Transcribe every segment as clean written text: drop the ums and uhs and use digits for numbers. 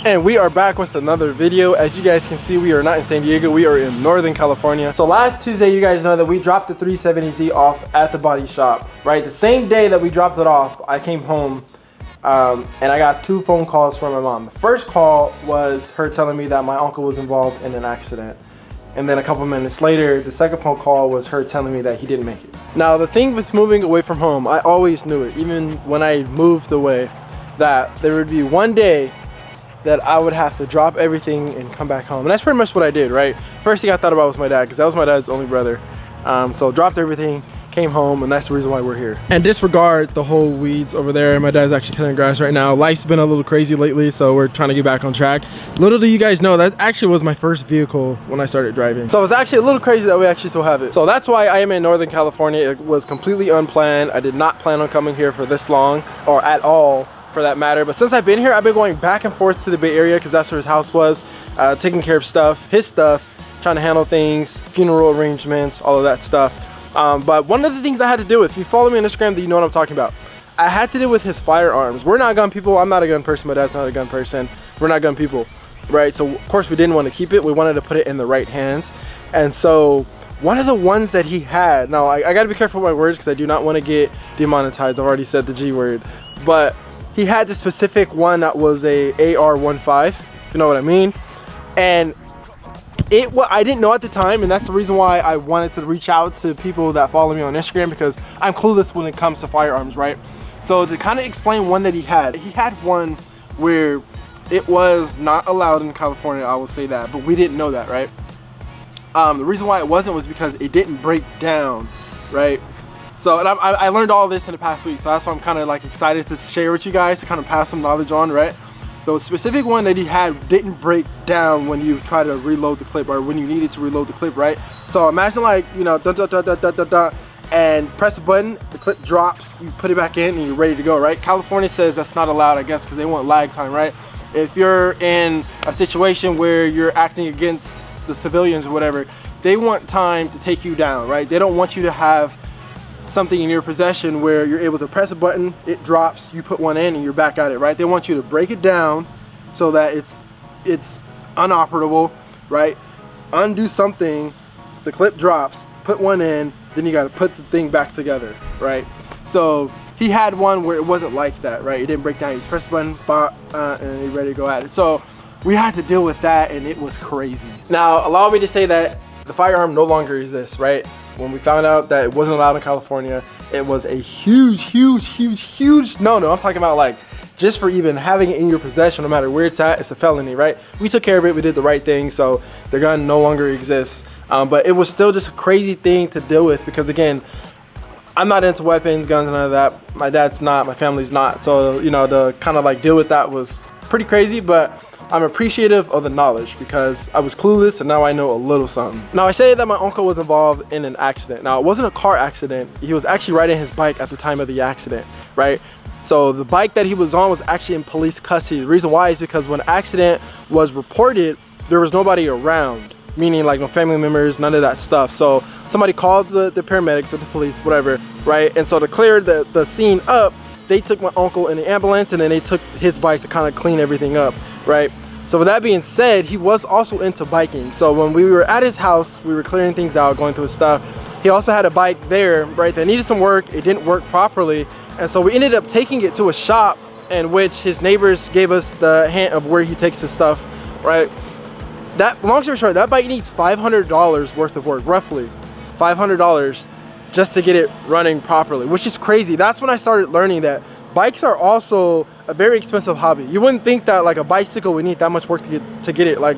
And we are back with another video. As you guys can see, we are not in San Diego, we are in Northern California. So last Tuesday, you guys know that we dropped the 370Z off at the body shop, right? The same day that we dropped it off, I came home and I got 2 phone calls from my mom. The first call was her telling me that my uncle was involved in an accident. And then a couple minutes later, the second phone call was her telling me that he didn't make it. Now, the thing with moving away from home, I always knew it, even when I moved away, that there would be one day that I would have to drop everything and come back home. And that's pretty much what I did, right? First thing I thought about was my dad, because that was my dad's only brother. So dropped everything, came home, and that's the reason why we're here. And disregard the whole weeds over there. My dad's actually cutting grass right now. Life's been a little crazy lately, so we're trying to get back on track. Little do you guys know, that actually was my first vehicle when I started driving. So it's actually a little crazy that we actually still have it. So that's why I am in Northern California. It was completely unplanned. I did not plan on coming here for this long, or at all, for that matter. But since I've been here, I've been going back and forth to the Bay Area because that's where his house was, taking care of stuff, his stuff, trying to handle things, funeral arrangements, all of that stuff. But one of the things I had to deal with, if you follow me on Instagram, then you know what I'm talking about. I had to deal with his firearms. We're not gun people. I'm not a gun person. My dad's not a gun person. We're not gun people, right? So of course we didn't want to keep it. We wanted to put it in the right hands. And so one of the ones that he had, now I got to be careful with my words because I do not want to get demonetized. I've already said the G word, but he had the specific one that was a AR-15, if you know what I mean. And I didn't know at the time, and that's the reason why I wanted to reach out to people that follow me on Instagram, because I'm clueless when it comes to firearms, right? So to kind of explain one that he had one where it was not allowed in California, I will say that, but we didn't know that, right? The reason why it wasn't was because it didn't break down, right? So, and I learned all this in the past week, so that's why I'm kind of like excited to share with you guys, to kind of pass some knowledge on, right? The specific one that he had didn't break down when you try to reload the clip, or when you needed to reload the clip, right? So imagine, like, you know, and press a button, the clip drops, you put it back in, and you're ready to go, right? California says that's not allowed, I guess, because they want lag time, right? If you're in a situation where you're acting against the civilians or whatever, they want time to take you down, right? They don't want you to have something in your possession where you're able to press a button, it drops, you put one in, and you're back at it, right? They want you to break it down so that it's unoperable, right? Undo something, the clip drops, put one in, then you got to put the thing back together, right? So he had one where it wasn't like that, right? It didn't break down. You just press the button, and you're ready to go at it. So we had to deal with that, and it was crazy. Now, allow me to say that the firearm no longer exists, right? When we found out that it wasn't allowed in California, it was a huge no. I'm talking about, like, just for even having it in your possession, no matter where it's at, it's a felony, right? We took care of it, we did the right thing, so the gun no longer exists. But it was still just a crazy thing to deal with, because again, I'm not into weapons, guns, none of that. My dad's not, my family's not. So, you know, to kind of like deal with that was pretty crazy, but I'm appreciative of the knowledge because I was clueless and now I know a little something. Now, I say that my uncle was involved in an accident. Now, it wasn't a car accident. He was actually riding his bike at the time of the accident, right? So the bike that he was on was actually in police custody. The reason why is because when the accident was reported, there was nobody around, meaning like no family members, none of that stuff. So somebody called the paramedics or the police, whatever, right? And so to clear the scene up, they took my uncle in the ambulance, and then they took his bike to kind of clean everything up, right? So with that being said, he was also into biking. So when we were at his house, we were clearing things out, going through his stuff. He also had a bike there, right, that needed some work. It didn't work properly. And so we ended up taking it to a shop in which his neighbors gave us the hint of where he takes his stuff, right? That, long story short, that bike needs $500 worth of work, roughly $500, just to get it running properly, which is crazy. That's when I started learning that bikes are also a very expensive hobby. You wouldn't think that like a bicycle would need that much work to get it like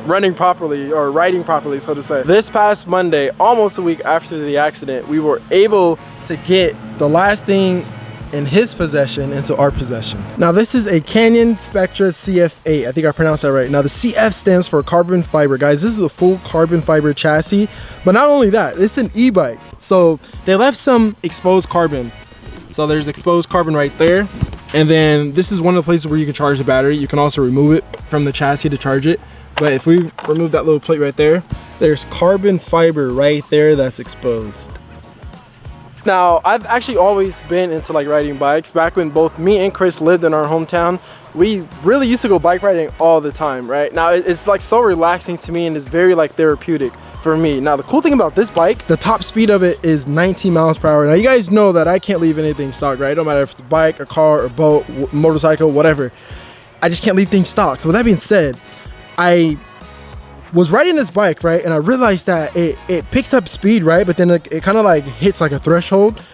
running properly or riding properly, so to say. This past Monday, almost a week after the accident, we were able to get the last thing in his possession into our possession. Now, this is a Canyon Spectra CF8. I think I pronounced that right. Now, the CF stands for carbon fiber. Guys, this is a full carbon fiber chassis. But not only that, it's an e-bike. So they left some exposed carbon. So there's exposed carbon right there. And then this is one of the places where you can charge the battery. You can also remove it from the chassis to charge it. But if we remove that little plate right there, there's carbon fiber right there that's exposed. Now, I've actually always been into like riding bikes. Back when both me and Chris lived in our hometown, we really used to go bike riding all the time, right? Now it's like so relaxing to me and it's very like therapeutic for me. Now the cool thing about this bike, the top speed of it is 19 miles per hour. Now you guys know that I can't leave anything stock, right? No matter if it's a bike, a car, a boat, motorcycle, whatever. I just can't leave things stock. So with that being said, I was riding this bike, right? And I realized that it picks up speed, right? But then it kind of like hits like a threshold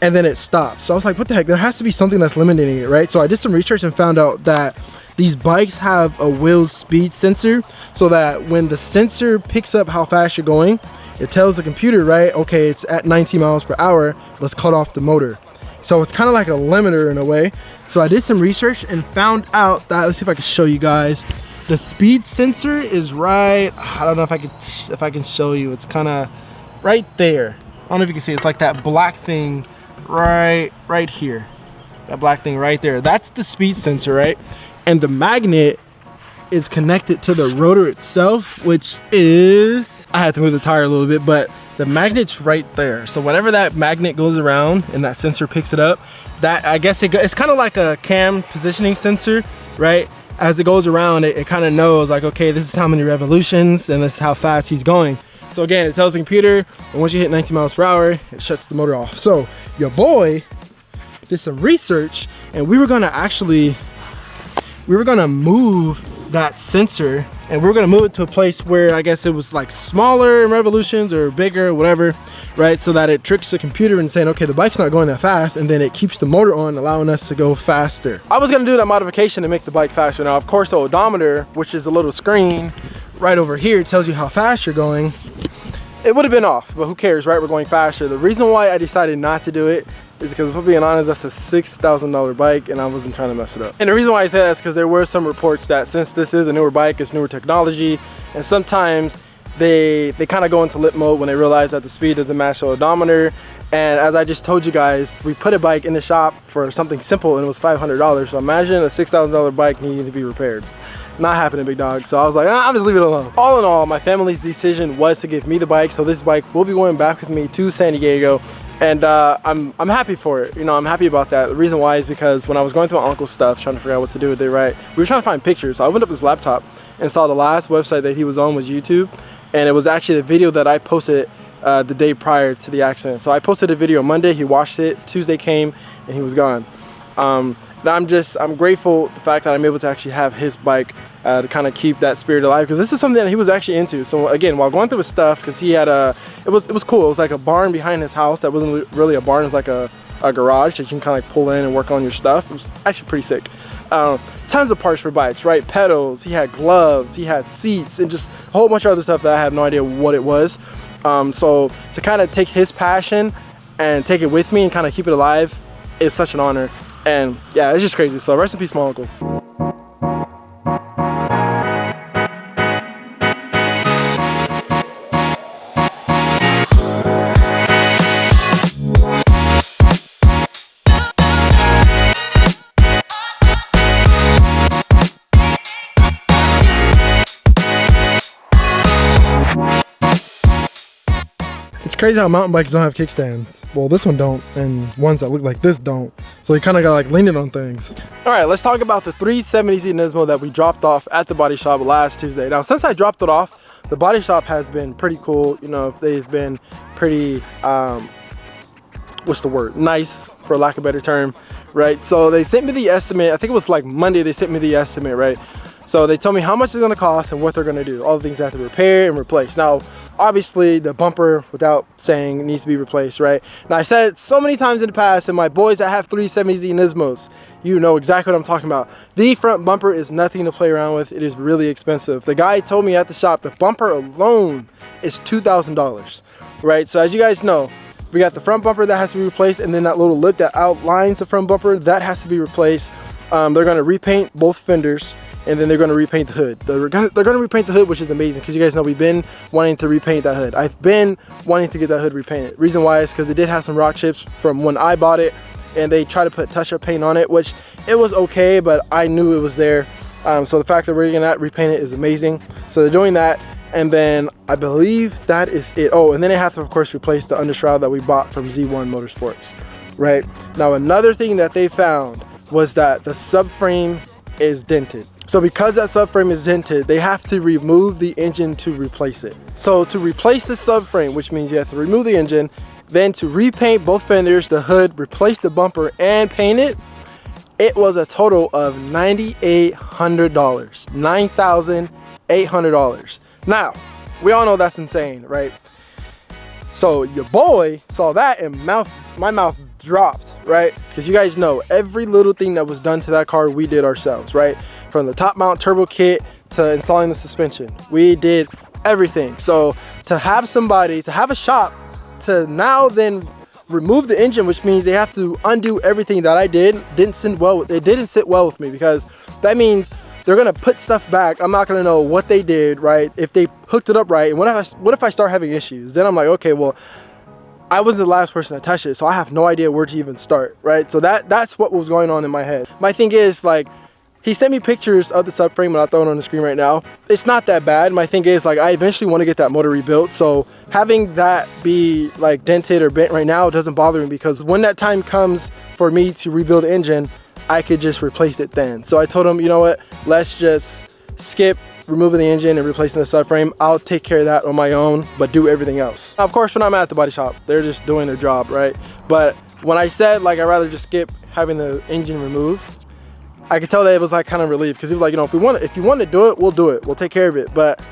and then it stops. So I was like, what the heck? There has to be something that's limiting it, right? So I did some research and found out that these bikes have a wheel speed sensor, so that when the sensor picks up how fast you're going, it tells the computer, right? Okay, it's at 19 miles per hour. Let's cut off the motor. So it's kind of like a limiter in a way. So I did some research and found out that, let's see if I can show you guys. The speed sensor is right, I don't know if I can show you. It's kind of right there. I don't know if you can see. It's like that black thing right here. That black thing right there. That's the speed sensor, right? And the magnet is connected to the rotor itself, which is, I had to move the tire a little bit, but the magnet's right there. So whenever that magnet goes around and that sensor picks it up, that, I guess it's kind of like a cam positioning sensor, right? As it goes around, it kind of knows like, okay, this is how many revolutions and this is how fast he's going. So again, it tells the computer, and once you hit 19 miles per hour, it shuts the motor off. So your boy did some research, and we were gonna move that sensor, and we were gonna move it to a place where I guess it was like smaller in revolutions or bigger, whatever, right? So that it tricks the computer and saying, okay, the bike's not going that fast, and then it keeps the motor on, allowing us to go faster. I was gonna do that modification to make the bike faster. Now, of course, the odometer, which is a little screen right over here, tells you how fast you're going. It would have been off, but who cares, right? We're going faster. The reason why I decided not to do it is because, if I'm being honest, that's a $6,000 bike and I wasn't trying to mess it up. And the reason why I say that is because there were some reports that since this is a newer bike, it's newer technology, and sometimes they kind of go into lit mode when they realize that the speed doesn't match the odometer. And as I just told you guys, we put a bike in the shop for something simple and it was $500. So imagine a $6,000 bike needing to be repaired. Not happening, big dog. So I was like, I'll just leave it alone. All in all, my family's decision was to give me the bike. So this bike will be going back with me to San Diego. And I'm happy for it. You know, I'm happy about that. The reason why is because when I was going through my uncle's stuff, trying to figure out what to do with it, right? We were trying to find pictures. So I opened up his laptop and saw the last website that he was on was YouTube. And it was actually the video that I posted the day prior to the accident. So I posted a video Monday, he watched it, Tuesday came, and he was gone. Now I'm grateful the fact that I'm able to actually have his bike to kind of keep that spirit alive, because this is something that he was actually into. So again, while going through his stuff, because he had it was cool. It was like a barn behind his house that wasn't really a barn. It was like a garage that you can kind of like pull in and work on your stuff. It was actually pretty sick. Tons of parts for bikes, right? Pedals, he had gloves, he had seats, and just a whole bunch of other stuff that I have no idea what it was. So to kind of take his passion and take it with me and kind of keep it alive is such an honor. And yeah, it's just crazy. So rest in peace, my uncle. It's crazy how mountain bikes don't have kickstands. Well, this one don't, and ones that look like this don't. So you kind of gotta like lean it on things. All right, let's talk about the 370Z Nismo that we dropped off at the body shop last Tuesday. Now, since I dropped it off, the body shop has been pretty cool. You know, they've been pretty, what's the word? Nice, for lack of a better term, right? So they sent me the estimate. I think it was like Monday they sent me the estimate, right? So they told me how much it's gonna cost and what they're gonna do. All the things they have to repair and replace. Now, obviously the bumper, without saying, needs to be replaced, right? Now, I've said it so many times in the past, and my boys that have 370Z Nismos, you know exactly what I'm talking about. The front bumper is nothing to play around with. It is really expensive. The guy told me at the shop, the bumper alone is $2,000, right? So as you guys know, we got the front bumper that has to be replaced, and then that little lip that outlines the front bumper, that has to be replaced. They're gonna repaint both fenders, and then they're going to repaint the hood. They're going to repaint the hood, which is amazing, because you guys know we've been wanting to repaint that hood. I've been wanting to get that hood repainted. Reason why is because it did have some rock chips from when I bought it, and they tried to put touch-up paint on it, which it was okay, but I knew it was there. So the fact that we're going to repaint it is amazing. So they're doing that, and then I believe that is it. Oh, and then they have to, of course, replace the undershroud that we bought from Z1 Motorsports, right? Now, another thing that they found was that the subframe is dented. So because that subframe is dented, they have to remove the engine to replace it. So to replace the subframe, which means you have to remove the engine, then to repaint both fenders, the hood, replace the bumper, and paint it, it was a total of $9,800. $9,800. Now, we all know that's insane, right? So your boy saw that and my mouth dropped, right? Because you guys know every little thing that was done to that car, we did ourselves, right? From the top mount turbo kit to installing the suspension, we did everything. So to have somebody, to have a shop to now then remove the engine, which means they have to undo everything that I did, it didn't sit well with me, because that means they're gonna put stuff back. I'm not gonna know what they did, right? If they hooked it up right, and what if I start having issues? Then I'm like, okay, well, I wasn't the last person to touch it, so I have no idea where to even start, right? So that's what was going on in my head. My thing is, like, he sent me pictures of the subframe, and I'll throw it on the screen right now. It's not that bad. My thing is, like, I eventually want to get that motor rebuilt, so having that be like dented or bent right now doesn't bother me, because when that time comes for me to rebuild the engine, I could just replace it then. So I told him, you know what, let's just skip removing the engine and replacing the subframe. I'll take care of that on my own, but do everything else. Now, of course, when I'm at the body shop, they're just doing their job, right? But when I said, like, I'd rather just skip having the engine removed, I could tell that it was like kind of relieved, because he was like, you know, if you want to do it, we'll do it. We'll take care of it. But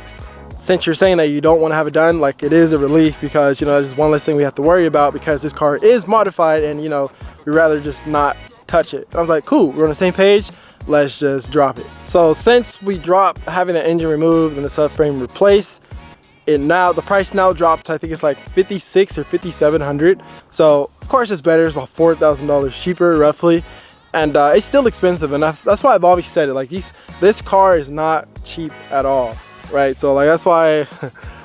since you're saying that you don't want to have it done, like, it is a relief, because, you know, there's one less thing we have to worry about, because this car is modified, and, you know, we'd rather just not touch it. And I was like, cool, we're on the same page, let's just drop it. So since we dropped having the engine removed and the subframe replaced, the price now dropped to, I think it's like $5,600 or $5,700. So of course it's better, it's about $4,000 cheaper roughly, and it's still expensive, and that's why I've always said it, like, this car is not cheap at all, right? So, like, that's why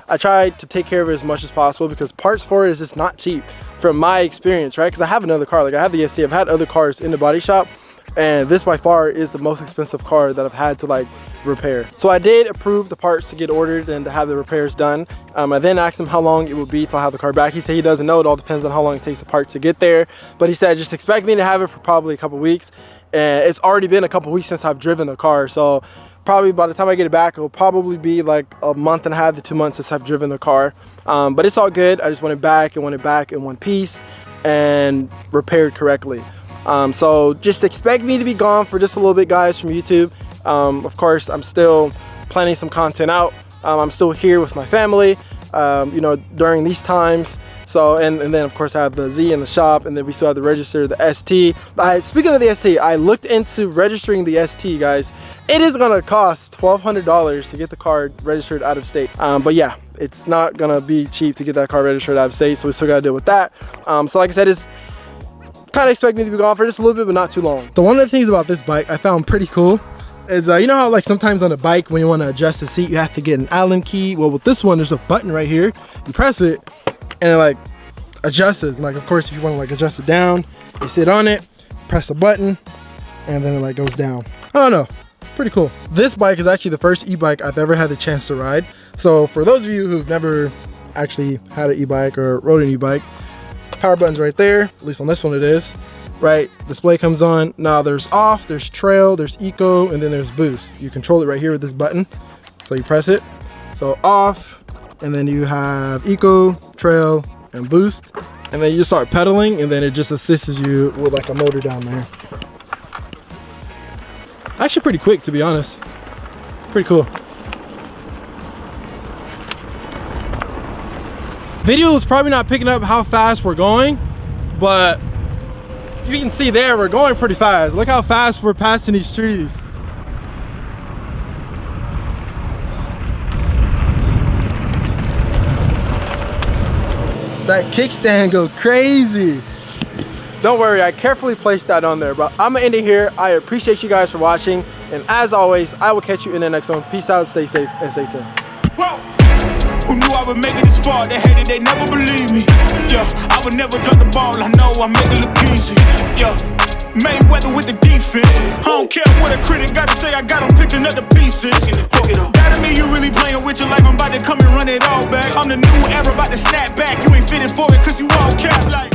I try to take care of it as much as possible, because parts for it is just not cheap from my experience, right? Because I have another car, like, I have the SC, I've had other cars in the body shop, and this by far is the most expensive car that I've had to, like, repair. So I did approve the parts to get ordered and to have the repairs done. I then asked him how long it would be till I have the car back. He said he doesn't know, it all depends on how long it takes the part to get there, but he said just expect me to have it for probably a couple weeks, and it's already been a couple weeks since I've driven the car, so probably by the time I get it back, it'll probably be like a month and a half to 2 months since I've driven the car. But it's all good. I just want it back in one piece and repaired correctly. So just expect me to be gone for just a little bit, guys, from YouTube. Of course, I'm still planning some content out. I'm still here with my family, you know, during these times. So, and then of course I have the Z in the shop, and then we still have to register the ST. Speaking of the ST, I looked into registering the ST, guys. It is gonna cost $1,200 to get the car registered out of state. But yeah, it's not gonna be cheap to get that car registered out of state, so we still gotta deal with that. So like I said, it's kind of expect me to be gone for just a little bit, but not too long. So one of the things about this bike I found pretty cool is, you know how, like, sometimes on a bike when you want to adjust the seat, you have to get an Allen key? Well, with this one, there's a button right here. You press it, and it, like, adjusts it. Like, of course, if you want to, like, adjust it down, you sit on it, press the button, and then it, like, goes down. I don't know, pretty cool. This bike is actually the first e-bike I've ever had the chance to ride. So for those of you who've never actually had an e-bike or rode an e-bike, power button's right there, at least on this one it is. Right, display comes on. Now there's off, there's trail, there's eco, and then there's boost. You control it right here with this button. So you press it, so off, and then you have eco, trail, and boost. And then you just start pedaling, and then it just assists you with, like, a motor down there. Actually pretty quick, to be honest. Pretty cool. Video is probably not picking up how fast we're going, but you can see there, we're going pretty fast. Look how fast we're passing these trees. That kickstand go crazy. Don't worry, I carefully placed that on there, but I'm gonna end it here. I appreciate you guys for watching, and as always, I will catch you in the next one. Peace out, stay safe, and stay tuned. Who knew I would make it this far? They hated, they never believed me. Yeah, I would never drop the ball. I know I make it look easy. Yeah, Mayweather with the defense. I don't care what a critic got to say. I got them picking up the pieces. That to me, you really playing with your life. I'm about to come and run it all back. I'm the new era, about to snap back. You ain't fitting for it, cause you all cap like.